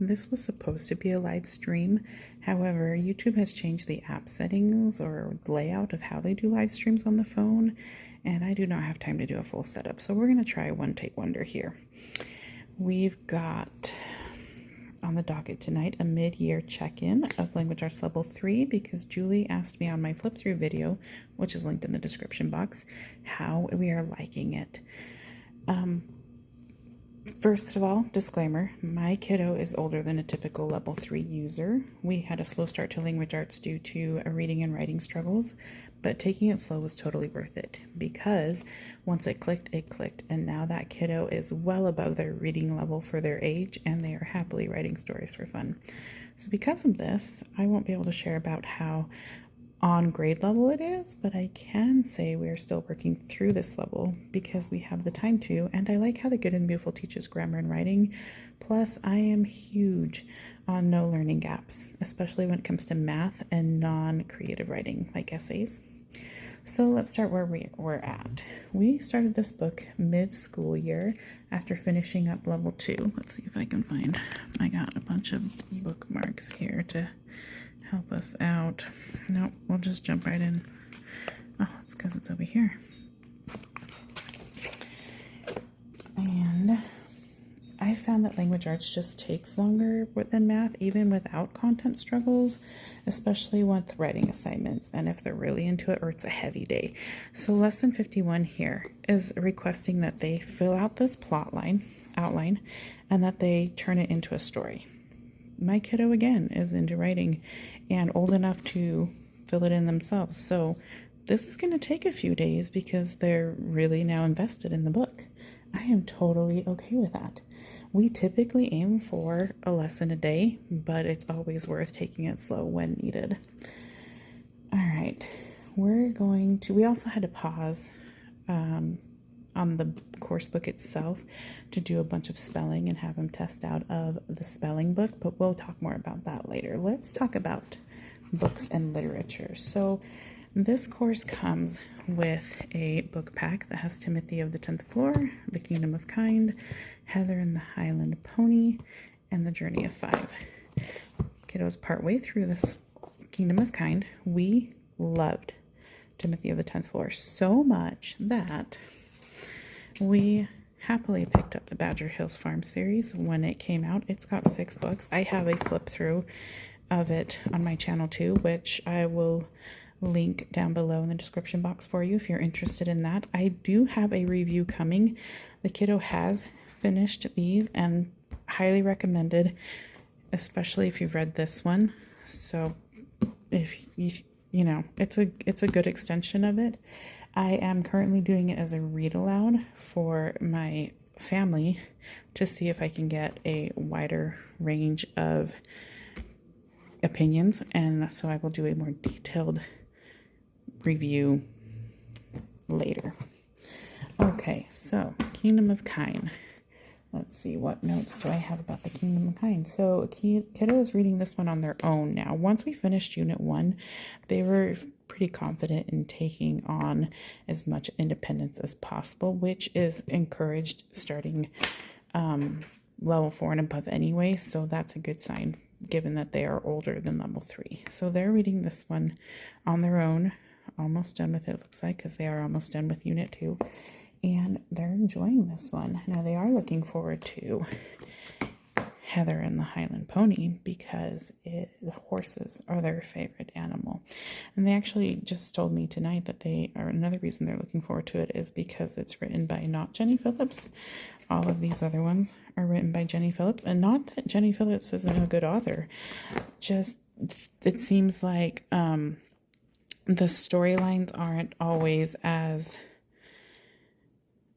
This was supposed to be a live stream. However, YouTube has changed the app settings or layout of how they do live streams on the phone, and I do not have time to do a full setup. So we're going to try a one-take wonder here. We've got on the docket tonight a mid-year check-in of Language Arts Level 3 because Julie asked me on my flip-through video, which is linked in the description box, how we are liking it. First of all, disclaimer, my kiddo is older than a typical level 3 user. We had a slow start to language arts due to reading and writing struggles, but taking it slow was totally worth it because once it clicked, and now that kiddo is well above their reading level for their age, and they are happily writing stories for fun. So because of this, I won't be able to share about how on grade level it is, but I can say we are still working through this level because we have the time to, and I like how the Good and Beautiful teaches grammar and writing. Plus, I am huge on no learning gaps, especially when it comes to math and non-creative writing like essays. So let's start where we're at. We started this book mid-school year after finishing up level 2. Let's see if I can find, I got a bunch of bookmarks here to help us out. Nope, we'll just jump right in. Oh, it's because it's over here. And I found that language arts just takes longer than math, even without content struggles, especially with writing assignments, and if they're really into it or it's a heavy day. So lesson 51 here is requesting that they fill out this outline, and that they turn it into a story. My kiddo, again, is into writing and old enough to fill it in themselves. So this is going to take a few days because they're really now invested in the book. I am totally okay with that. We typically aim for a lesson a day, but it's always worth taking it slow when needed. All right, we also had to pause on the course book itself to do a bunch of spelling and have them test out of the spelling book, but we'll talk more about that later. Let's talk about books and literature. So this course comes with a book pack that has Timothy of the 10th Floor, The Kingdom of Kind, Heather and the Highland Pony, and The Journey of 5. Kiddos, partway through this Kingdom of Kind, we loved Timothy of the 10th Floor so much that we happily picked up the Badger Hills Farm series when it came out. It's got 6 books. I have a flip through of it on my channel too, which I will link down below in the description box for you if you're interested in that. I do have a review coming. The kiddo has finished these and highly recommended, especially if you've read this one. So if you know, it's a good extension of it. I am currently doing it as a read aloud for my family to see if I can get a wider range of opinions, and so I will do a more detailed review later. Okay, so Kingdom of Kind. Let's see, what notes do I have about the Kingdom of Kind? So kiddo is reading this one on their own now. Once we finished Unit 1, they were pretty confident in taking on as much independence as possible, which is encouraged starting level 4 and above anyway, so that's a good sign given that they are older than level 3. So they're reading this one on their own, almost done with it, looks like, because they are almost done with Unit 2, and they're enjoying this one. Now they are looking forward to Heather and the Highland Pony because the horses are their favorite animal. And they actually just told me tonight that another reason they're looking forward to it is because it's written by not Jenny Phillips. All of these other ones are written by Jenny Phillips, and not that Jenny Phillips isn't a good author. Just it seems like the storylines aren't always as,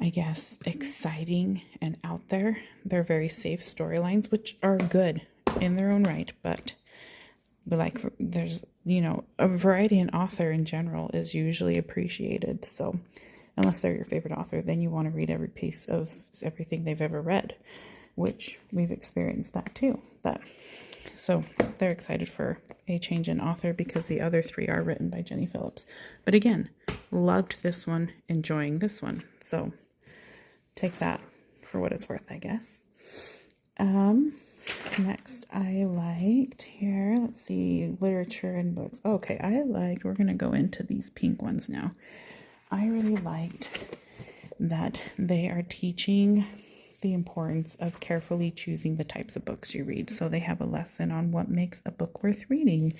I guess, exciting and out there. They're very safe storylines, which are good in their own right, but like there's, a variety in author in general is usually appreciated. So unless they're your favorite author, then you want to read every piece of everything they've ever read, which we've experienced that too. But so they're excited for a change in author because the other 3 are written by Jenny Phillips. But again, loved this one, enjoying this one. So take that for what it's worth, I guess. Next, I liked here, let's see, literature and books. Okay, we're going to go into these pink ones now. I really liked that they are teaching the importance of carefully choosing the types of books you read. So they have a lesson on what makes a book worth reading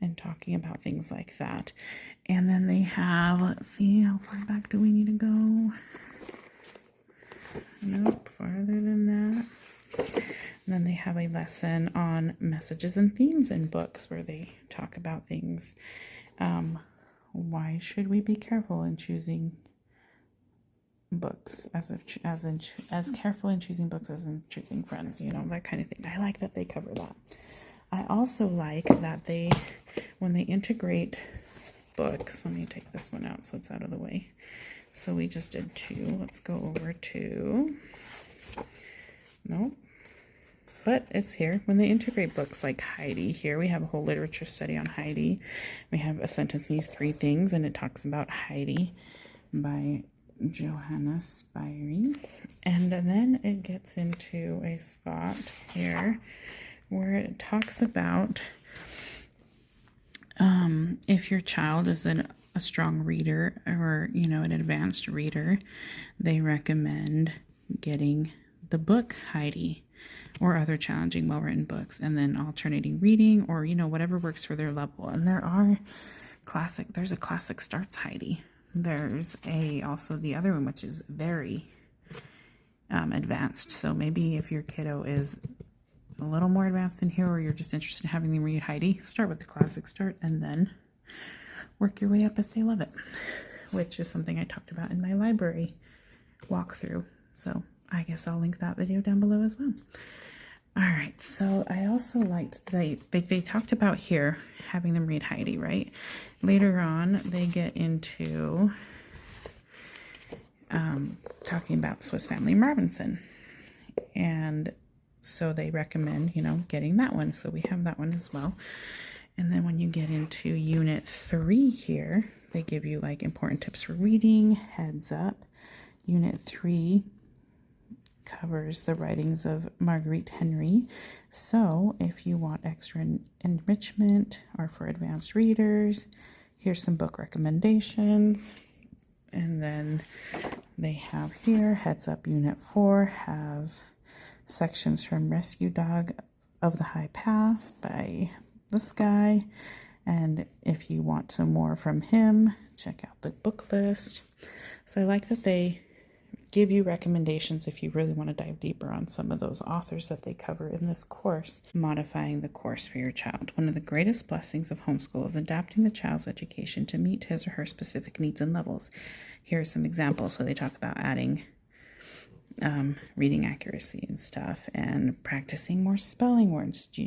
and talking about things like that. And then they have, let's see, how far back do we need to go? Nope, farther than that. And then they have a lesson on messages and themes in books where they talk about things. Why should we be careful in choosing books as careful in choosing books as in choosing friends, that kind of thing. I like that they cover that. I also like that when they integrate books, let me take this one out so it's out of the way. So we just did 2. Let's go over to, nope, but it's here. When they integrate books like Heidi, here we have a whole literature study on Heidi. We have a sentence needs 3 things, and it talks about Heidi by Johanna Spyri. And then it gets into a spot here where it talks about if your child is a strong reader or, an advanced reader, they recommend getting the book Heidi or other challenging, well-written books, and then alternating reading or, whatever works for their level. And there's a classic starts Heidi. There's also the other one, which is very advanced. So maybe if your kiddo is a little more advanced in here, or you're just interested in having them read Heidi, start with the classic start and then work your way up if they love it, which is something I talked about in my library walkthrough. So I guess I'll link that video down below as well. All right, so I also liked they talked about here having them read Heidi, right? Later on, they get into talking about Swiss Family Robinson. And so they recommend, getting that one. So we have that one as well. And then when you get into Unit 3 here, they give you like important tips for reading, heads up. Unit 3 covers the writings of Marguerite Henry. So if you want extra enrichment or for advanced readers, here's some book recommendations. And then they have here, heads up, Unit 4 has sections from Rescue Dog of the High Past by this guy. And if you want some more from him, check out the book list. So I like that they give you recommendations if you really want to dive deeper on some of those authors that they cover in this course. Modifying the course for your child. One of the greatest blessings of homeschool is adapting the child's education to meet his or her specific needs and levels. Here are some examples. So they talk about adding reading accuracy and stuff, and practicing more spelling words. Do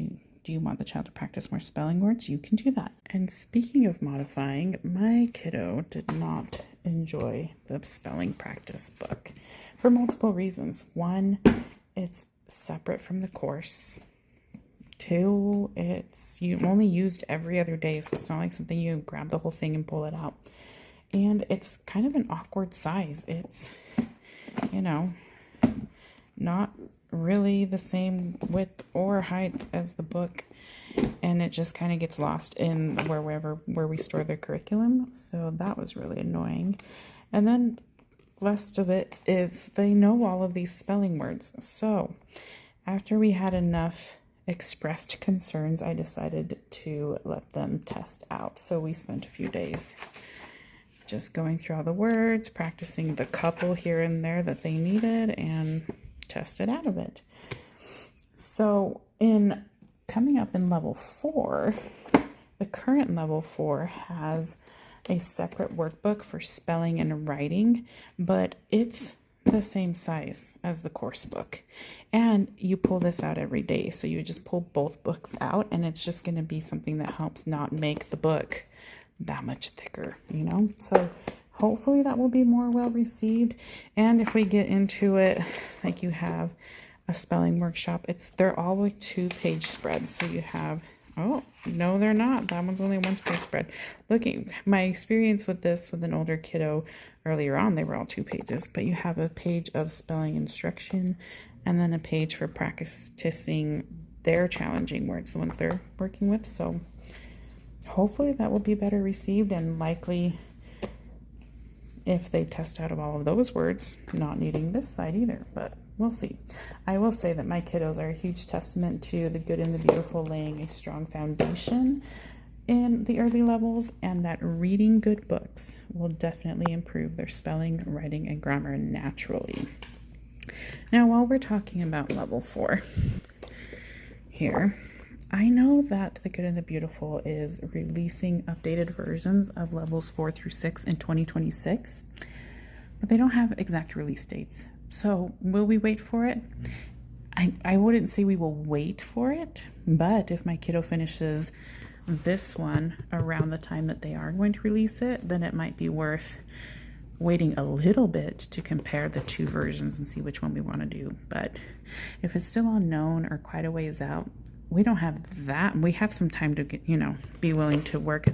you want the child to practice more spelling words? You can do that. And speaking of modifying, my kiddo did not enjoy the spelling practice book for multiple reasons. 1, it's separate from the course. 2, it's only used every other day, so it's not like something you grab the whole thing and pull it out. And it's kind of an awkward size. It's, not really the same width or height as the book, and it just kind of gets lost in where we store their curriculum. So that was really annoying. And then rest of it is they know all of these spelling words. So after we had enough expressed concerns, I decided to let them test out. So we spent a few days just going through all the words, practicing the couple here and there that they needed, and tested out of it. So coming up in level 4, the current level 4 has a separate workbook for spelling and writing, but it's the same size as the course book. And you pull this out every day. So you just pull both books out, and it's just going to be something that helps not make the book that much thicker, So hopefully that will be more well received. And if we get into it, like you have a spelling workshop, they're all like 2-page spreads. So you have, oh, no, they're not. That one's only 1-page spread. Looking, my experience with this with an older kiddo earlier on, they were all 2 pages, but you have a page of spelling instruction and then a page for practicing their challenging words, the ones they're working with. So hopefully that will be better received, and likely if they test out of all of those words, not needing this side either, but we'll see. I will say that my kiddos are a huge testament to the good and the beautiful, laying a strong foundation in the early levels, and that reading good books will definitely improve their spelling, writing, and grammar naturally. Now, while we're talking about level 4 here, I know that the Good and the Beautiful is releasing updated versions of levels 4 through 6 in 2026, but they don't have exact release dates. So will we wait for it? I wouldn't say we will wait for it, but if my kiddo finishes this one around the time that they are going to release it, then it might be worth waiting a little bit to compare the two versions and see which one we want to do. But if it's still unknown or quite a ways out, we don't have that. We have some time to get, be willing to work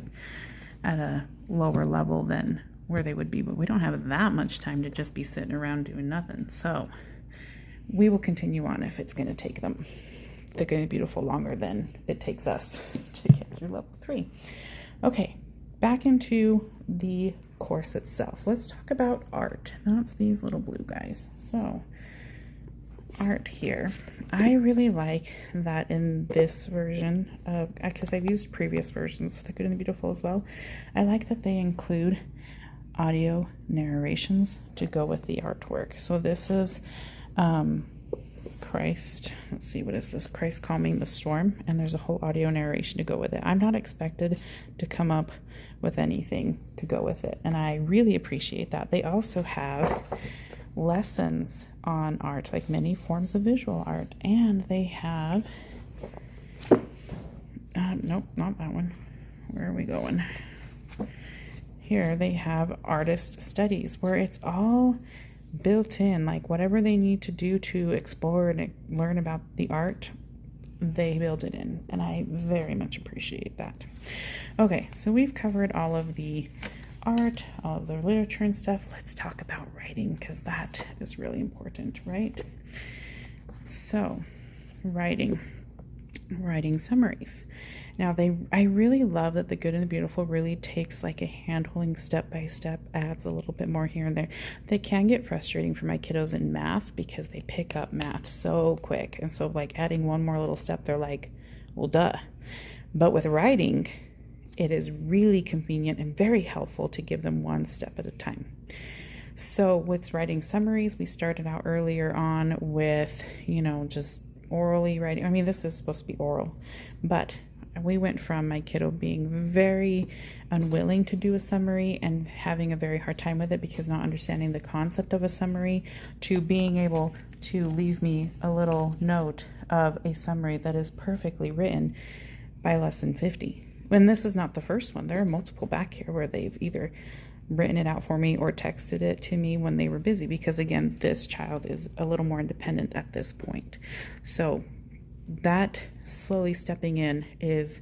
at a lower level than where they would be, but we don't have that much time to just be sitting around doing nothing. So we will continue on if it's going to take them, the Good and Beautiful, longer than it takes us to get through level 3. Okay, back into the course itself. Let's talk about art. That's these little blue guys. So art here, I really like that in this version, because I've used previous versions of the Good and the Beautiful as well. I like that they include audio narrations to go with the artwork. So this is Christ, let's see, what is this? Christ calming the storm, and there's a whole audio narration to go with it. I'm not expected to come up with anything to go with it, and I really appreciate that. They also have lessons on art, like many forms of visual art, and they have nope, not that one. Where are we going? Here they have artist studies, where it's all built in, like whatever they need to do to explore and learn about the art, they build it in, and I very much appreciate that. Okay, so we've covered all of the art, all of the literature and stuff. Let's talk about writing, because that is really important, right? So writing summaries. Now I really love that the Good and the Beautiful really takes like a hand-holding step by step, adds a little bit more here and there. They can get frustrating for my kiddos in math because they pick up math so quick, and so like adding one more little step, they're like, well, duh. But with writing, it is really convenient and very helpful to give them one step at a time. So with writing summaries, we started out earlier on with, just orally writing. I mean, this is supposed to be oral, but we went from my kiddo being very unwilling to do a summary and having a very hard time with it because not understanding the concept of a summary, to being able to leave me a little note of a summary that is perfectly written by lesson 50. When this is not the first one, there are multiple back here where they've either written it out for me or texted it to me when they were busy, because again, this child is a little more independent at this point. So that slowly stepping in is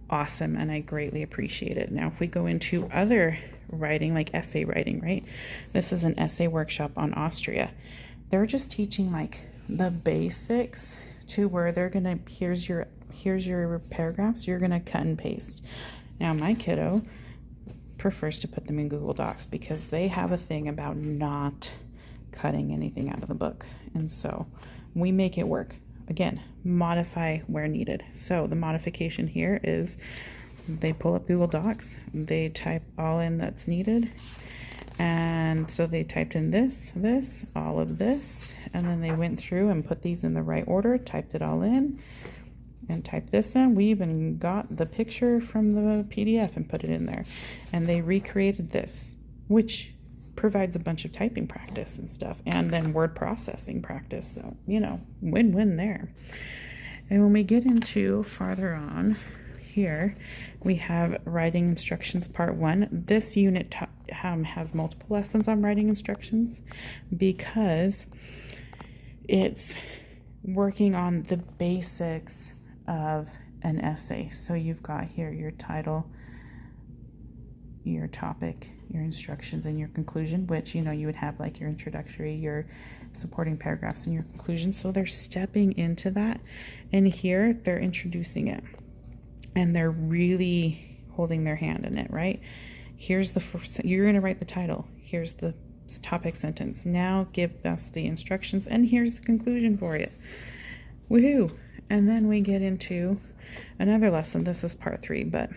awesome, and I greatly appreciate it. Now, if we go into other writing, like essay writing, right? This is an essay workshop on Austria. They're just teaching like the basics to where they're gonna, here's your paragraphs, you're gonna cut and paste. Now, my kiddo prefers to put them in Google Docs because they have a thing about not cutting anything out of the book, and so we make it work. Again, modify where needed. So the modification here is they pull up Google Docs, they type all in that's needed, and so they typed in this, all of this, and then they went through and put these in the right order, typed it all in, and typed this in. We even got the picture from the PDF and put it in there, and they recreated this, which provides a bunch of typing practice and stuff, and then word processing practice. So, win-win there. And when we get into farther on here, we have writing instructions part 1. This unit has multiple lessons on writing instructions because it's working on the basics of an essay. So you've got here your title, your topic, your instructions and your conclusion, which, you know, you would have like your introductory, your supporting paragraphs, and your conclusion. So they're stepping into that. And here they're introducing it. And they're really holding their hand in it, right? Here's the first, you're going to write the title. Here's the topic sentence. Now give us the instructions, and here's the conclusion for it. Woohoo! And then we get into another lesson. This is part 3, but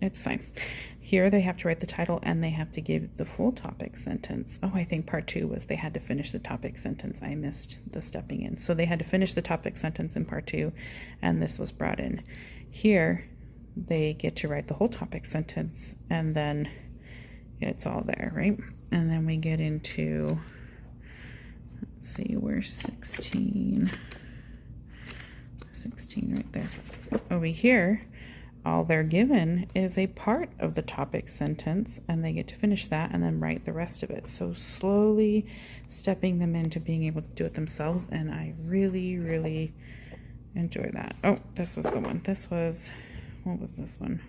it's fine. Here they have to write the title and they have to give the full topic sentence. Oh, I think part 2 was they had to finish the topic sentence. I missed the stepping in. So they had to finish the topic sentence in part 2, and this was brought in. Here they get to write the whole topic sentence, and then it's all there, right? And then we get into, let's see, we're 16 right there. Over here, all they're given is a part of the topic sentence, and they get to finish that and then write the rest of it. So slowly stepping them into being able to do it themselves, and I really, really enjoy that. Oh, this was the one. This was, what was this one?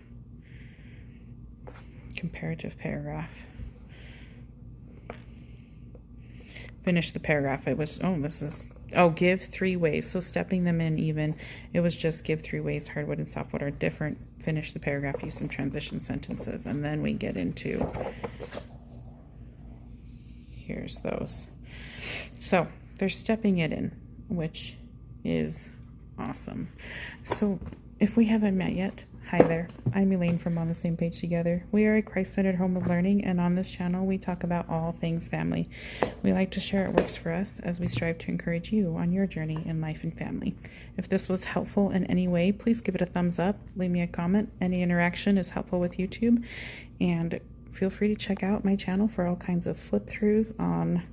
Comparative paragraph. Finish the paragraph. It was, oh, this is, oh, give 3 ways. So stepping them in even, it was just give 3 ways hardwood and softwood are different. Finish the paragraph, use some transition sentences, and then we get into, here's those. So they're stepping it in, which is awesome. So if we haven't met yet, hi there, I'm Elaine from On the Same Page Together. We are a Christ-centered home of learning, and on this channel we talk about all things family. We like to share what works for us as we strive to encourage you on your journey in life and family. If this was helpful in any way, please give it a thumbs up, leave me a comment. Any interaction is helpful with YouTube, and feel free to check out my channel for all kinds of flip-throughs on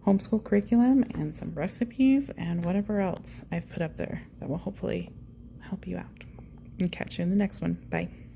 homeschool curriculum and some recipes and whatever else I've put up there that will hopefully help you out. And catch you in the next one. Bye.